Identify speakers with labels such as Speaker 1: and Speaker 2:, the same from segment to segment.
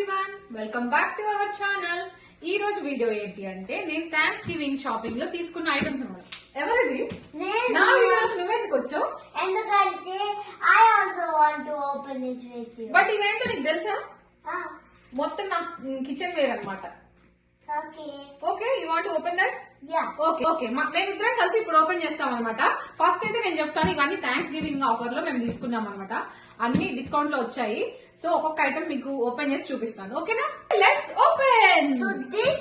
Speaker 1: Everyone, welcome back to our channel. ఈ రోజు video ఏంటి అంటే నేను థ్యాంక్స్ గివింగ్ షాపింగ్ లో తీసుకున్న ఐటమ్స్ అన్నమాట. ఎవరిది? నా వీడియోస్ నువ్వెందుకు వచ్చావు?
Speaker 2: ఎందుకంటే I also want to open it with you.
Speaker 1: But ఇవేంటో నీకు తెలుసా? మొత్తం నా కిచెన్ వేర్ అన్నమాట. Okay, you want open that? Okay మేమిద్దరం కలిసి ఇప్పుడు ఓపెన్ చేస్తాం అనమాట. ఫస్ట్ అయితే నేను చెప్తాను, ఇవన్నీ థ్యాంక్స్ గివింగ్ ఆఫర్ లో మేము తీసుకున్నాం అనమాట. అన్ని డిస్కౌంట్ లో వచ్చాయి. సో ఒక్కొక్క ఐటమ్ మీకు ఓపెన్ చేసి చూపిస్తాను. ఓకేనా? Let's open.
Speaker 2: So this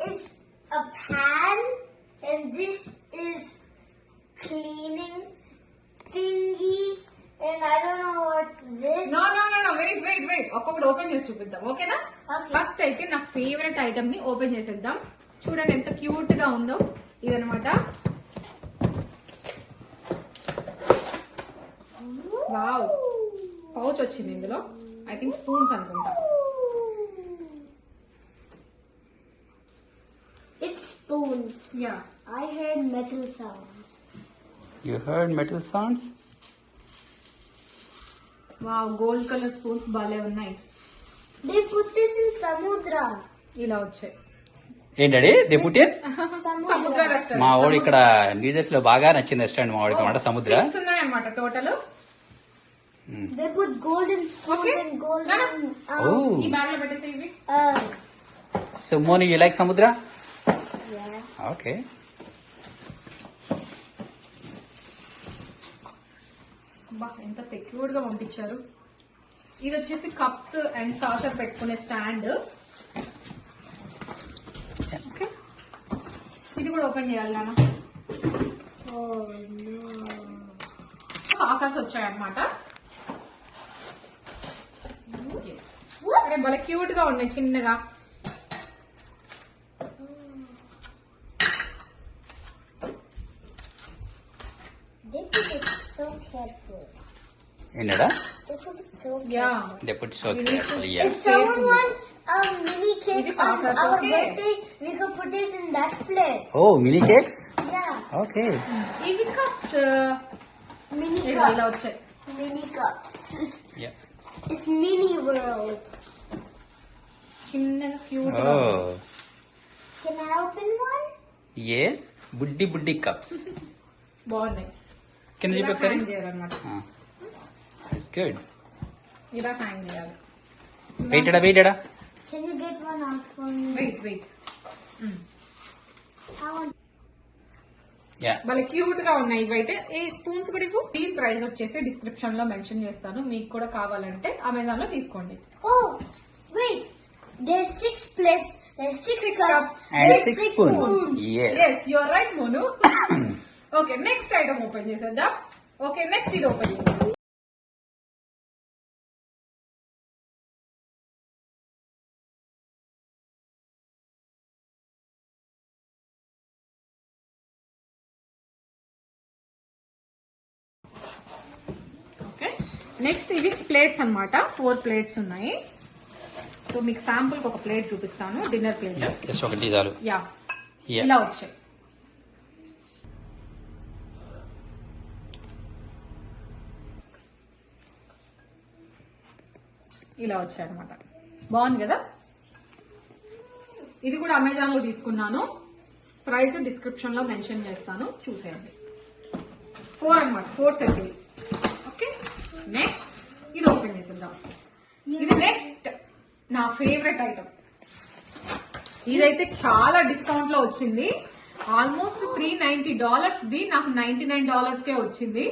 Speaker 2: is a pan and this is cleaning thingy and I don't know what's this.
Speaker 1: No, wait. ఒక్కొక్కటి ఓపెన్ చేసి చూపిద్దాం. ఓకేనా? ఫస్ట్ అయితే నా ఫేవరెట్ ఐటమ్ ని ఓపెన్ చేసేద్దాం. చూడండి ఎంత క్యూట్ గా ఉందో. ఇదనమాట. వావ్, పౌచ్ వచ్చింది ఇందులో. ఐ థింక్ స్పూన్స్ అనుకుంటా.
Speaker 2: It's spoons.
Speaker 1: Yeah.
Speaker 2: I heard metal sounds.
Speaker 3: You heard metal sounds?
Speaker 1: Wow, gold colour spoons భలే ఉన్నాయి.
Speaker 2: They put this in Samudra.
Speaker 1: ఇలా వచ్చాయి.
Speaker 3: ఏంటండి దే పుట్టిన్?
Speaker 1: సముద్ర రెస్టారెంట్.
Speaker 3: మా వాడు ఇక్కడ న్యూజెర్సీ లో బాగా నచ్చిన రెస్టారెంట్ మా వాడికి అన్నమాట. సముద్ర
Speaker 1: ఉన్నాయన్నమాట total.
Speaker 2: They put golden spoons and golden.
Speaker 1: ఈ బ్యాగ్ లో పెట్టేసి ఇవి.
Speaker 3: సో మోని యూ లైక్ సముద్ర?
Speaker 2: Yeah.
Speaker 3: ఓకే.
Speaker 1: ఎంత సెక్యూర్డ్ గా పంపించారు. ఇది వచ్చేసి కప్స్ అండ్ సాసర్ పెట్టుకునే స్టాండ్. ఓకే, ఇది కూడా ఓపెన్ చేయాలి నాన్న.
Speaker 2: Oh no.
Speaker 1: సాసర్స్ వచ్చాయన్నమాట. అరే భలే క్యూట్ గా ఉన్నాయి చిన్నగా.
Speaker 2: They put it so careful.
Speaker 3: ఏంటడా?
Speaker 2: They put it so
Speaker 1: yeah,
Speaker 3: they put so carefully.
Speaker 2: If someone wants a mini cake
Speaker 1: Maybe
Speaker 2: on
Speaker 1: saucers,
Speaker 2: our
Speaker 1: okay.
Speaker 2: birthday, we could put it in that plate.
Speaker 3: Oh mini cakes.
Speaker 2: Yeah,
Speaker 3: okay.
Speaker 1: ఇవి cups
Speaker 2: mini
Speaker 1: ఇలా
Speaker 2: cups.
Speaker 1: వచ్చాయి.
Speaker 2: Mini cups.
Speaker 3: Yeah.
Speaker 2: It's mini world.
Speaker 1: చిన్నగా cute గా.
Speaker 3: Oh
Speaker 2: Can I open one?
Speaker 3: yes, బుడ్డి cups.
Speaker 1: బాగున్నాయి.
Speaker 3: కింద చూపి ఒకసారి.
Speaker 1: హ్యాంగ్ చేయాలన్నమాట.
Speaker 3: It's good.
Speaker 1: ఇలా హ్యాంగ్ చేయాలి.
Speaker 3: వెయిటడా.
Speaker 2: Can you get one out for me?
Speaker 1: Wait.
Speaker 2: I want.
Speaker 3: Yeah.
Speaker 1: భలే క్యూట్ గా ఉన్నాయి ఇవైతే. ఈ స్పూన్స్ కూడా ఇవ్వు. దీని ప్రైస్ వచ్చేసి డిస్క్రిప్షన్ లో మెన్షన్ చేస్తాను. మీకు కూడా కావాలంటే అమెజాన్ లో తీసుకోండి.
Speaker 2: Oh, wait. There's 6 plates. There's 6 cups.
Speaker 3: And
Speaker 2: There's
Speaker 3: 6 spoons. Yes.
Speaker 1: You are right Monu. Okay, next item open చేసేద్దాం. ఓకే, నెక్స్ట్ ఇది ఓపెన్ చేద్దాం. ఓకే, నెక్స్ట్ ఇవి ప్లేట్స్ అన్నమాట. 4 ప్లేట్స్ ఉన్నాయి. సో మీకు శాంపుల్ ఒక ప్లేట్ చూపిస్తాను. Dinner plate.
Speaker 3: జస్ట్ ఒకటి చాలు.
Speaker 1: Yeah,
Speaker 3: Yeah.
Speaker 1: ఇలా వచ్చాయి. ఇలా వచ్చాయి అనమాట. బాగుంది కదా. ఇది కూడా అమెజాన్ లో తీసుకున్నాను. ప్రైస్ డిస్క్రిప్షన్ లో మెన్షన్ చేస్తాను, చూసేయండి. 4 అన్నమాట, 4 సెట్ ఇది. ఓకే, నెక్స్ట్ ఇది ఓపెన్ చేసేద్దాం. ఇది నెక్స్ట్ నా ఫేవరెట్ ఐటమ్. ఇదైతే చాలా డిస్కౌంట్ లో వచ్చింది. ఆల్మోస్ట్ $390 ది నాకు $99 కే వచ్చింది.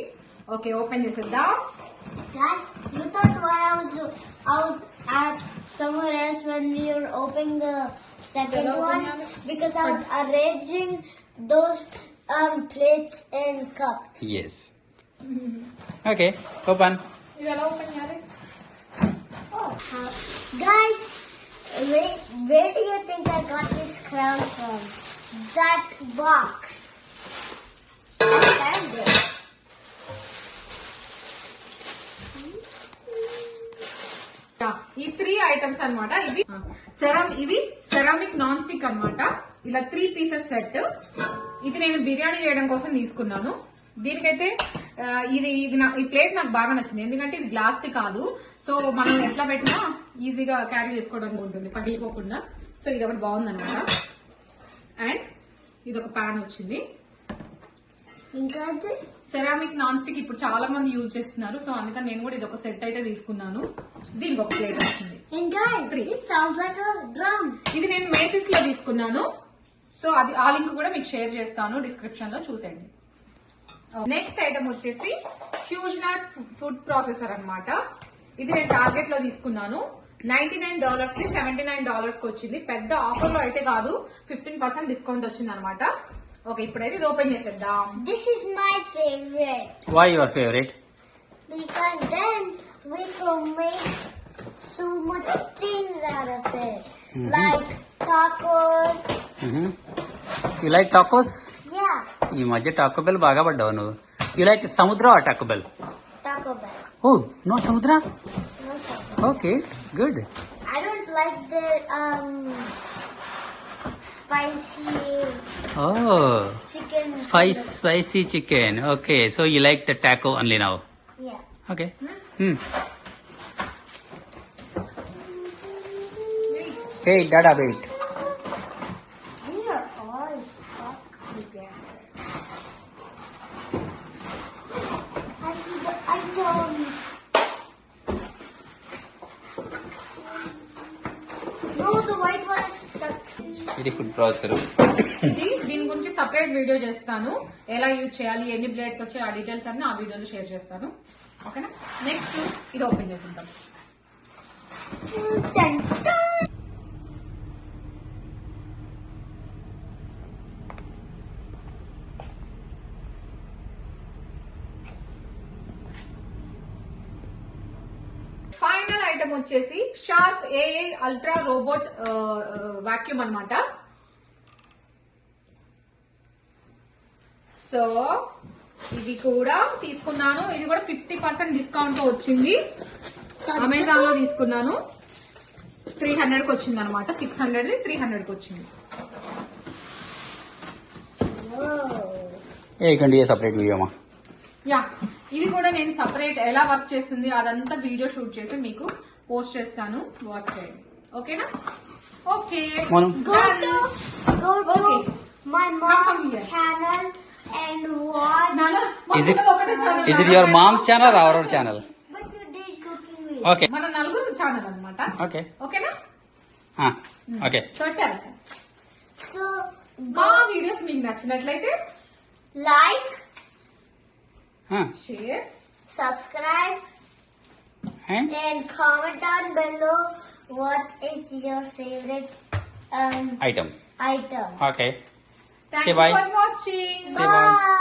Speaker 1: ఓకే, ఓపెన్ చేసేద్దాం.
Speaker 2: Guys, you thought why I was at somewhere else when we were opening the second one? Because I was arranging those plates and cups.
Speaker 3: Yes. Okay, open.
Speaker 1: ఇది ఎలా open చేయాలి?
Speaker 2: Guys, where do you think I got this crown from? That box. I found it.
Speaker 1: ఈ 3 items అన్నమాట. ఇవి ceramic non stick అన్నమాట. ఇలా 3 pieces set. ఇది నేను బిర్యానీ చేయడం కోసం తీసుకున్నాను. దీనికైతే ఈ ప్లేట్ నాకు బాగా నచ్చింది, ఎందుకంటే ఇది గ్లాస్ ది కాదు. సో మనం ఎట్లా పెట్టినా ఈజీగా క్యారీ చేసుకోవడానికి ఉంటుంది, పగిలిపోకుండా. సో ఇది ఒకటి బాగుంది అనమాట. అండ్ ఇది ఒక ప్యాన్ వచ్చింది.
Speaker 2: ఇంకా
Speaker 1: సెరామిక్ నాన్ స్టిక్ ఇప్పుడు చాలా మంది యూజ్ చేస్తున్నారు. సో అందుకని నేను కూడా ఇది ఒక సెట్ అయితే తీసుకున్నాను. దీనికి ఒక ప్లేట్ వచ్చింది.
Speaker 2: And guys, this sounds like a drum.
Speaker 1: ఇది నేను మేసిస్ లో తీసుకున్నాను. సో అది ఆ లింక్ కూడా మీకు షేర్ చేస్తాను డిస్క్రిప్షన్ లో, చూసేయండి. నెక్స్ట్ ఐటమ్ వచ్చేసి హ్యూజ్ నాట్ ఫుడ్ ప్రాసెసర్ అన్నమాట. ఇది నేను టార్గెట్ లో తీసుకున్నాను. $99 కి $79 కి వచ్చింది. పెద్ద ఆఫర్ లో అయితే కాదు, 15% డిస్కౌంట్ వచ్చింది అనమాట. ఓకే, ఇప్పుడైతే ఇది ఓపెన్ చేసేద్దాం.
Speaker 2: This is my favorite
Speaker 3: why your favourite?
Speaker 2: because then we can make so much things out of it, like tacos.
Speaker 3: You like tacos?
Speaker 2: Yeah,
Speaker 3: ఈ మధ్య టాకో బెల్ బాగా పడ్డావు నువ్వు. You like Samudra or Taco Bell?
Speaker 2: Taco Bell.
Speaker 3: Oh no Samudra.
Speaker 2: No something.
Speaker 3: Okay, good.
Speaker 2: I don't like the spicy
Speaker 3: oh
Speaker 2: chicken.
Speaker 3: Spicy chicken. Okay, so you like the taco only now.
Speaker 2: Yeah.
Speaker 3: Okay. Hey డాడా wait.
Speaker 2: We are all stuck together. I see the items. No, the white one is stuck.
Speaker 3: ఇది food processor.
Speaker 1: దీని గురించి separate video చేస్తాను, ఎలా use చేయాలి, ఎన్ని blades వచ్చాయి, ఆ డీటెయిల్స్ అన్ని ఆ వీడియోలో షేర్ చేస్తాను. ఓకేనా? నెక్స్ట్ ఇది ఓపెన్ చేస్తుంటాం.
Speaker 2: Dun, dun.
Speaker 1: ఫైనల్ ఐటమ్ వచ్చేసి shark AI ultra robot vacuum అన్నమాట. సో ఇది కూడా తీసుకున్నాను. ఇది కూడా 50% డిస్కౌంట్ తో వచ్చింది. అమెజాన్ లో తీసుకున్నాను. 300 కి వచ్చింది అనమాట. 600 300 కి వచ్చింది.
Speaker 3: ఏకండి సపరేట్ వీడియోమా?
Speaker 1: యా, ఇది కూడా నేను సపరేట్ ఎలా వర్క్ చేస్తుంది అదంతా వీడియో షూట్ చేసి మీకు పోస్ట్ చేస్తాను, వాచ్ చేయండి. ఓకేనా? ఓకే,
Speaker 3: మనం
Speaker 2: Go to
Speaker 1: Okay.
Speaker 2: my
Speaker 1: Come
Speaker 2: mom's
Speaker 1: here.
Speaker 2: channel and watch.
Speaker 3: Is it your mom's channel or our channel?
Speaker 2: But you did cooking with.
Speaker 3: Okay.
Speaker 1: మన నలుగురు ఛానల్ అనమాట.
Speaker 3: ఓకే.
Speaker 1: ఓకేనా?
Speaker 3: ఓకే.
Speaker 1: సో టెల్
Speaker 2: So
Speaker 1: మా videos మీకు నచ్చినట్లయితే
Speaker 2: like,
Speaker 1: share,
Speaker 2: subscribe,
Speaker 3: and
Speaker 2: and comment down below what is your favorite
Speaker 3: item.
Speaker 2: item.
Speaker 3: Okay.
Speaker 1: Thank
Speaker 3: Say
Speaker 1: you
Speaker 3: bye.
Speaker 1: For watching.
Speaker 3: Say bye.
Speaker 2: Bye.